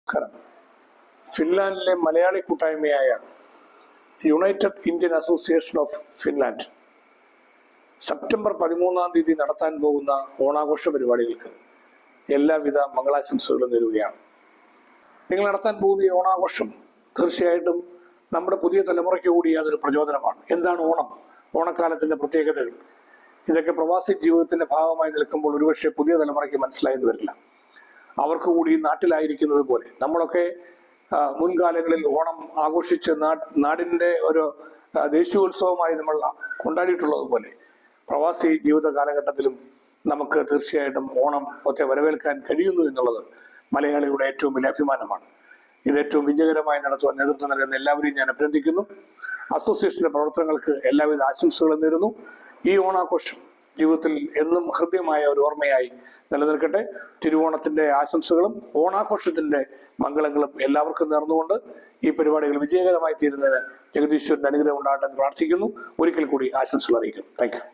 നമസ്കാരം. ഫിൻലാൻഡിലെ മലയാളി കൂട്ടായ്മയായ United Indian association of Finland September 13 നടത്താൻ പോകുന്ന ഓണാഘോഷ പരിപാടികൾക്ക് എല്ലാവിധ മംഗളാശംസകളും നേരുകയാണ്. നിങ്ങൾ നടത്താൻ പോകുന്ന ഈ ഓണാഘോഷം തീർച്ചയായിട്ടും നമ്മുടെ പുതിയ തലമുറയ്ക്ക് കൂടി അതൊരു പ്രചോദനമാണ്. എന്താണ് ഓണം, ഓണക്കാലത്തിന്റെ പ്രത്യേകതകൾ, ഇതൊക്കെ പ്രവാസി ജീവിതത്തിന്റെ ഭാഗമായി നിൽക്കുമ്പോൾ ഒരുപക്ഷെ പുതിയ തലമുറയ്ക്ക് മനസ്സിലായെന്ന് വരില്ല. അവർക്ക് കൂടി നാട്ടിലായിരിക്കുന്നത് പോലെ നമ്മളൊക്കെ മുൻകാലങ്ങളിൽ ഓണം ആഘോഷിച്ച് നാടിന്റെ ഒരു ദേശീയോത്സവമായി നമ്മൾ കൊണ്ടാടിയിട്ടുള്ളത് പോലെ പ്രവാസി ജീവിത കാലഘട്ടത്തിലും നമുക്ക് തീർച്ചയായിട്ടും ഓണം ഒക്കെ വരവേൽക്കാൻ കഴിയുന്നു എന്നുള്ളത് മലയാളികളുടെ ഏറ്റവും വലിയ അഭിമാനമാണ്. ഇത് ഏറ്റവും വിജയകരമായി നടത്തുവാൻ നേതൃത്വം നൽകുന്ന എല്ലാവരെയും ഞാൻ അഭിനന്ദിക്കുന്നു. അസോസിയേഷന്റെ പ്രവർത്തനങ്ങൾക്ക് എല്ലാവിധ ആശംസകളും നേരുന്നു. ഈ ഓണാഘോഷം ജീവിതത്തിൽ എന്നും ഹൃദ്യമായ ഒരു ഓർമ്മയായി നിലനിൽക്കട്ടെ. തിരുവോണത്തിന്റെ ആശംസകളും ഓണാഘോഷത്തിന്റെ മംഗളങ്ങളും എല്ലാവർക്കും നേർന്നുകൊണ്ട് ഈ പരിപാടികൾ വിജയകരമായി തീരുന്നതിന് ജഗദീശ്വരന്റെ അനുഗ്രഹം ഉണ്ടാകട്ടെ എന്ന് പ്രാർത്ഥിക്കുന്നു. ഒരിക്കൽ കൂടി ആശംസകൾ അറിയിക്കുന്നു. Thank you.